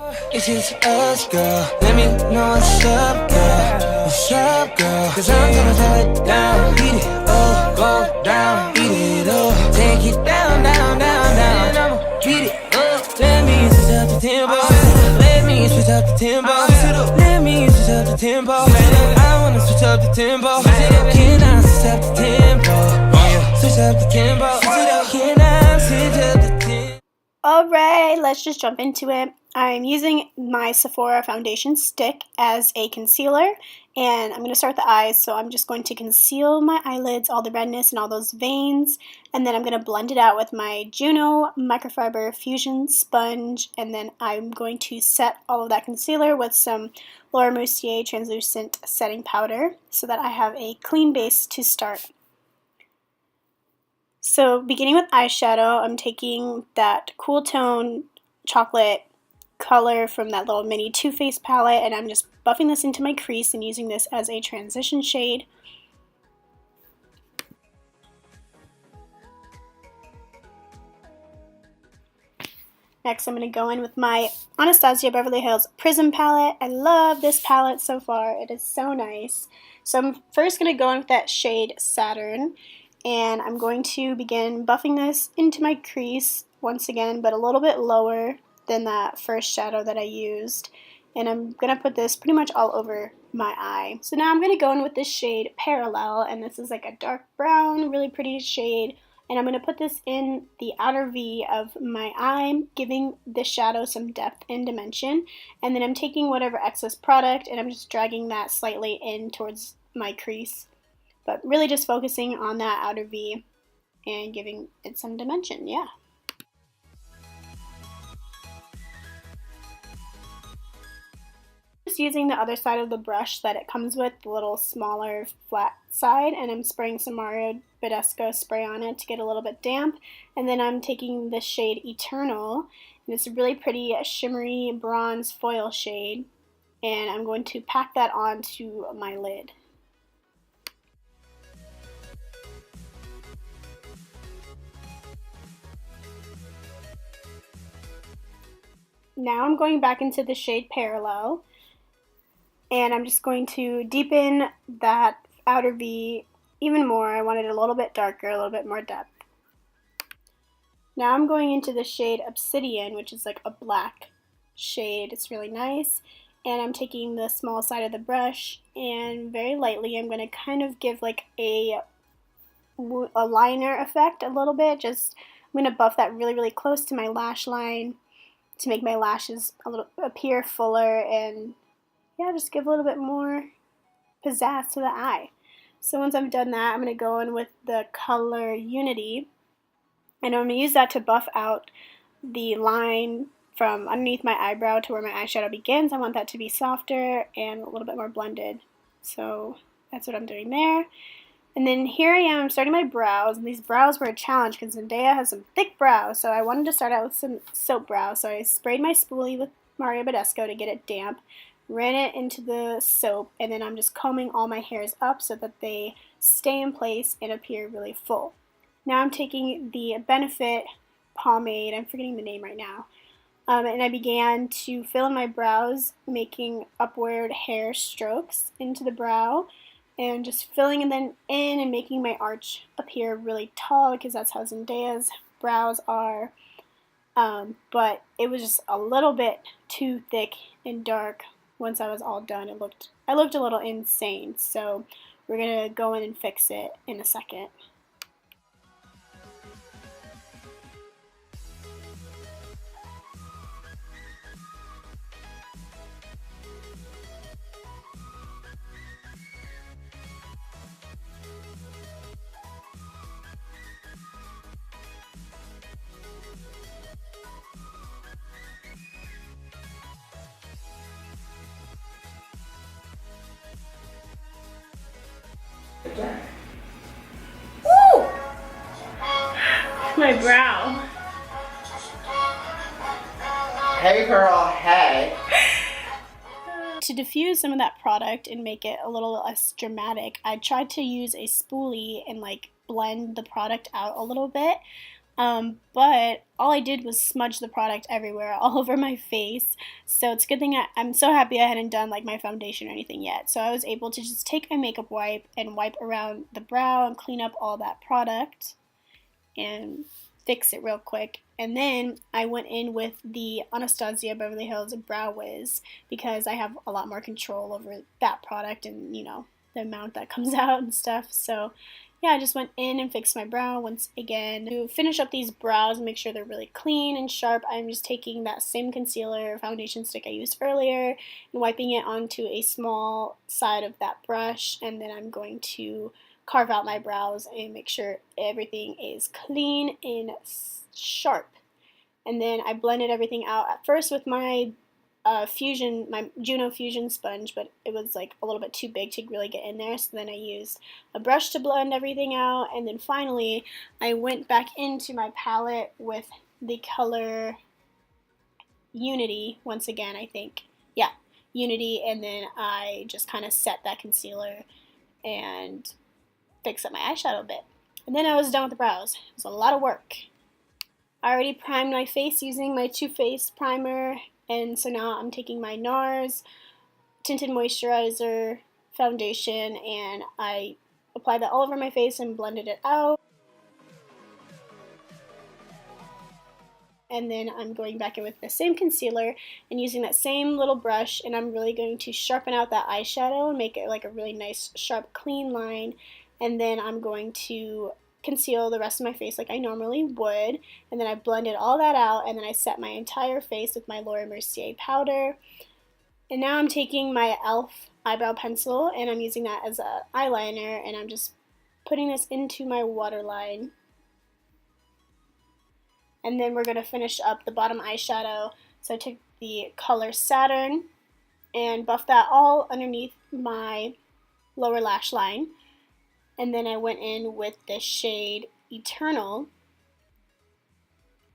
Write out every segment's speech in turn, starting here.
It's just us, girl. Let me know what's up, girl. What's up, girl? Cause I'm gonna throw it down. Beat it up, go down. Beat it up, take it down, down, down, down. And I'ma beat it up. Let me switch up the tempo. Let me switch up the tempo. Let me switch up the tempo. I wanna switch up the tempo. Can I switch up the tempo? Switch up the tempo. Can I switch up the tempo? Alright, let's just jump into it. I'm using my Sephora foundation stick as a concealer, and I'm going to start with the eyes, so I'm just going to conceal my eyelids, all the redness and all those veins, and then I'm going to blend it out with my Juno Microfiber Fusion Sponge, and then I'm going to set all of that concealer with some Laura Mercier Translucent Setting Powder so that I have a clean base to start. So beginning with eyeshadow, I'm taking that cool tone chocolate color from that little mini Too Faced palette, and I'm just buffing this into my crease and using this as a transition shade. Next, I'm going to go in with my Anastasia Beverly Hills Prism palette. I love this palette so far. It is so nice. So I'm first going to go in with that shade Saturn, and I'm going to begin buffing this into my crease once again, but a little bit lower than that first shadow that I used. And I'm going to put this pretty much all over my eye. So now I'm going to go in with this shade Parallel, and this is like a dark brown, really pretty shade. And I'm going to put this in the outer V of my eye, giving the shadow some depth and dimension. And then I'm taking whatever excess product and I'm just dragging that slightly in towards my crease. But really just focusing on that outer V and giving it some dimension, yeah. Just using the other side of the brush that it comes with, the little smaller flat side, and I'm spraying some Mario Badescu spray on it to get a little bit damp. And then I'm taking the shade Eternal, and it's a really pretty shimmery bronze foil shade, and I'm going to pack that onto my lid. Now I'm going back into the shade Parallel, and I'm just going to deepen that outer V even more. I want it a little bit darker, a little bit more depth. Now I'm going into the shade Obsidian, which is like a black shade. It's really nice. And I'm taking the small side of the brush, and very lightly I'm going to kind of give like a liner effect a little bit. Just I'm going to buff that really, really close to my lash line to make my lashes appear fuller, and yeah, just give a little bit more pizzazz to the eye. So once I've done that, I'm going to go in with the color Unity, and I'm going to use that to buff out the line from underneath my eyebrow to where my eyeshadow begins. I want that to be softer and a little bit more blended. So that's what I'm doing there. And then here I am starting my brows, and these brows were a challenge because Zendaya has some thick brows, so I wanted to start out with some soap brows. So I sprayed my spoolie with Mario Badescu to get it damp, ran it into the soap, and then I'm just combing all my hairs up so that they stay in place and appear really full. Now I'm taking the Benefit pomade, I'm forgetting the name right now, and I began to fill in my brows, making upward hair strokes into the brow, and just filling them in and making my arch appear really tall because that's how Zendaya's brows are. But it was just a little bit too thick and dark. Once I was all done, I looked a little insane. So we're gonna go in and fix it in a second. Woo! My brow. Hey girl, hey. To diffuse some of that product and make it a little less dramatic, I tried to use a spoolie and like blend the product out a little bit, But all I did was smudge the product everywhere, all over my face. So it's a good thing I'm so happy I hadn't done like my foundation or anything yet. So I was able to just take my makeup wipe and wipe around the brow and clean up all that product and fix it real quick. And then I went in with the Anastasia Beverly Hills Brow Wiz because I have a lot more control over that product and, the amount that comes out and stuff. So yeah, I just went in and fixed my brow once again. To finish up these brows and make sure they're really clean and sharp, I'm just taking that same concealer foundation stick I used earlier and wiping it onto a small side of that brush, and then I'm going to carve out my brows and make sure everything is clean and sharp. And then I blended everything out at first with my my Juno Fusion sponge, but it was like a little bit too big to really get in there, so then I used a brush to blend everything out, and then finally I went back into my palette with the color Unity once again, I think. Yeah, Unity, and then I just kind of set that concealer and fix up my eyeshadow a bit. And then I was done with the brows. It was a lot of work. I already primed my face using my Too Faced primer, and so now I'm taking my Nars tinted moisturizer foundation and I applied that all over my face and blended it out. And then I'm going back in with the same concealer and using that same little brush, and I'm really going to sharpen out that eyeshadow and make it like a really nice sharp clean line. And then I'm going to conceal the rest of my face like I normally would, and then I blended all that out, and then I set my entire face with my Laura Mercier powder. And now I'm taking my e.l.f. eyebrow pencil and I'm using that as an eyeliner, and I'm just putting this into my waterline. And then we're going to finish up the bottom eyeshadow. So I took the color Saturn and buffed that all underneath my lower lash line. And then I went in with the shade Eternal,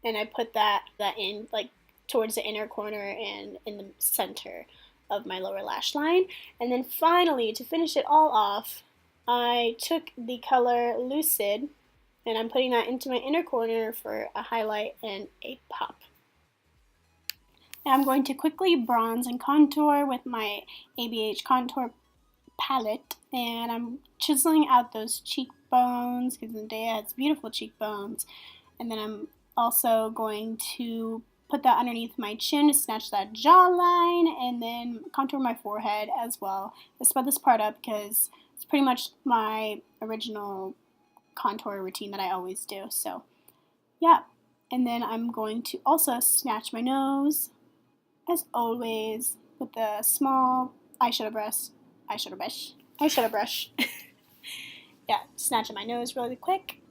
and I put that in like towards the inner corner and in the center of my lower lash line. And then finally, to finish it all off, I took the color Lucid, and I'm putting that into my inner corner for a highlight and a pop. Now I'm going to quickly bronze and contour with my ABH contour palette, and I'm chiseling out those cheekbones because Zendaya has beautiful cheekbones. And then I'm also going to put that underneath my chin to snatch that jawline, and then contour my forehead as well. I sped this part up because it's pretty much my original contour routine that I always do. So yeah, and then I'm going to also snatch my nose as always with the small eyeshadow brush. Yeah, snatching my nose really quick,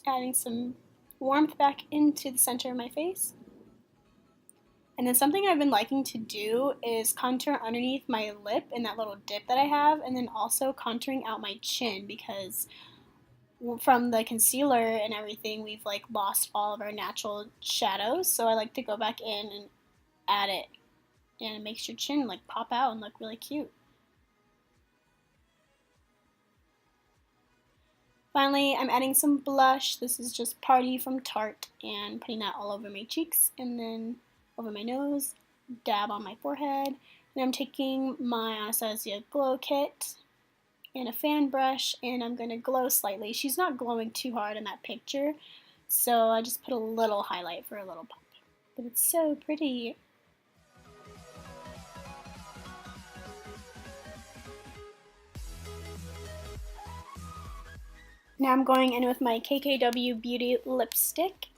adding some warmth back into the center of my face. And then something I've been liking to do is contour underneath my lip in that little dip that I have, and then also contouring out my chin because from the concealer and everything, we've like lost all of our natural shadows. So I like to go back in and add it, and it makes your chin like pop out and look really cute. Finally, I'm adding some blush. This is just Party from Tarte, and putting that all over my cheeks and then over my nose, dab on my forehead. And I'm taking my Anastasia Glow Kit and a fan brush, and I'm going to glow slightly. She's not glowing too hard in that picture, so I just put a little highlight for a little pop. But it's so pretty. Now I'm going in with my KKW Beauty lipstick.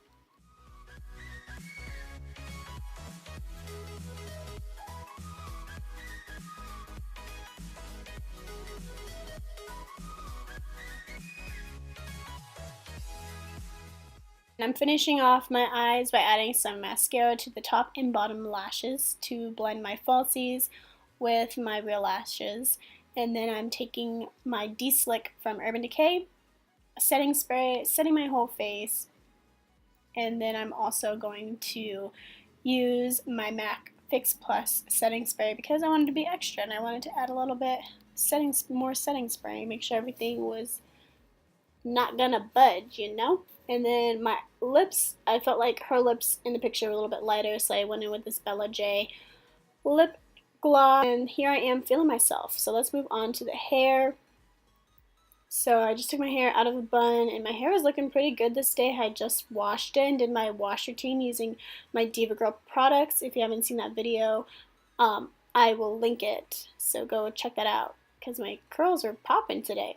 And I'm finishing off my eyes by adding some mascara to the top and bottom lashes to blend my falsies with my real lashes. And then I'm taking my De-Slick from Urban Decay setting spray, setting my whole face, and then I'm also going to use my MAC Fix Plus setting spray because I wanted to be extra and I wanted to add a little bit more setting spray, make sure everything was not gonna budge, you know? And then my lips, I felt like her lips in the picture were a little bit lighter, so I went in with this Bella J lip gloss, and here I am feeling myself. So let's move on to the hair. So I just took my hair out of a bun, and my hair was looking pretty good this day. I just washed it and did my wash routine using my Diva Girl products. If you haven't seen that video, I will link it, so go check that out because my curls are popping today.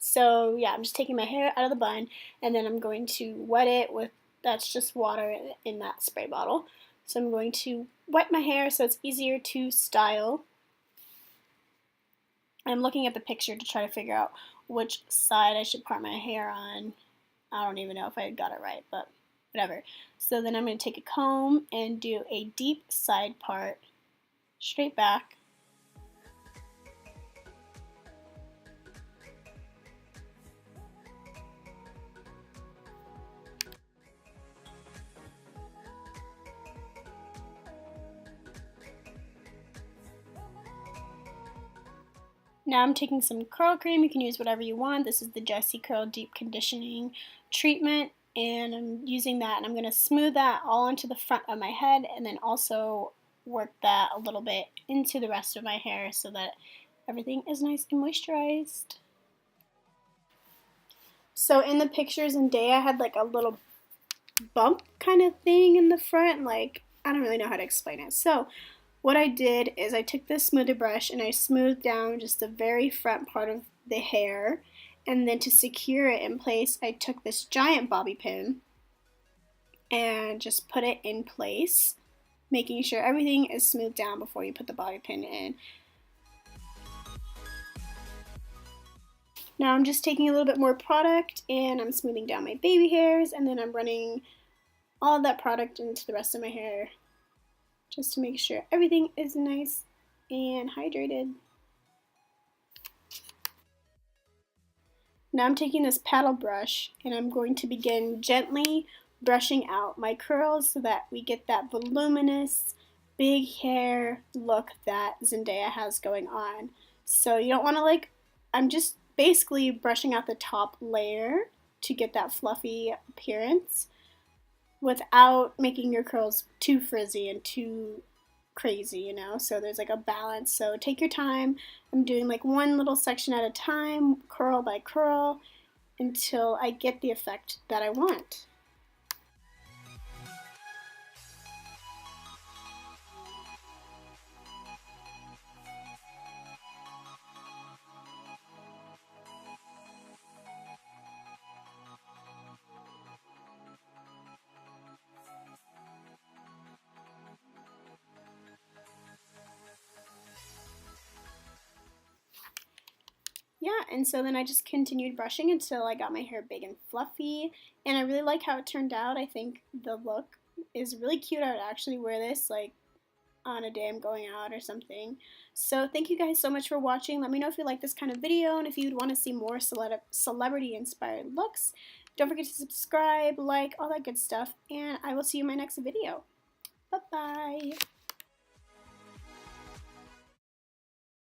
So yeah, I'm just taking my hair out of the bun, and then I'm going to wet it with, that's just water in that spray bottle. So I'm going to wet my hair so it's easier to style. I'm looking at the picture to try to figure out which side I should part my hair on. I don't even know if I got it right, but whatever. So then I'm going to take a comb and do a deep side part, straight back. Now I'm taking some curl cream. You can use whatever you want. This is the Jessi Curl Deep Conditioning Treatment, and I'm using that, and I'm going to smooth that all into the front of my head, and then also work that a little bit into the rest of my hair so that everything is nice and moisturized. So in the pictures, Zendaya had like a little bump kind of thing in the front, like, I don't really know how to explain it. So what I did is I took this smoother brush and I smoothed down just the very front part of the hair, and then to secure it in place I took this giant bobby pin and just put it in place, making sure everything is smoothed down before you put the bobby pin in. Now I'm just taking a little bit more product and I'm smoothing down my baby hairs, and then I'm running all of that product into the rest of my hair just to make sure everything is nice and hydrated. Now I'm taking this paddle brush and I'm going to begin gently brushing out my curls so that we get that voluminous, big hair look that Zendaya has going on. So you don't want to I'm just basically brushing out the top layer to get that fluffy appearance without making your curls too frizzy and too crazy, you know, so there's like a balance. So take your time. I'm doing like one little section at a time, curl by curl, until I get the effect that I want. Yeah, and so then I just continued brushing until I got my hair big and fluffy, and I really like how it turned out. I think the look is really cute. I would actually wear this like on a day I'm going out or something. So thank you guys so much for watching. Let me know if you like this kind of video, and if you'd want to see more celebrity inspired looks. Don't forget to subscribe, like, all that good stuff, and I will see you in my next video. Bye-bye.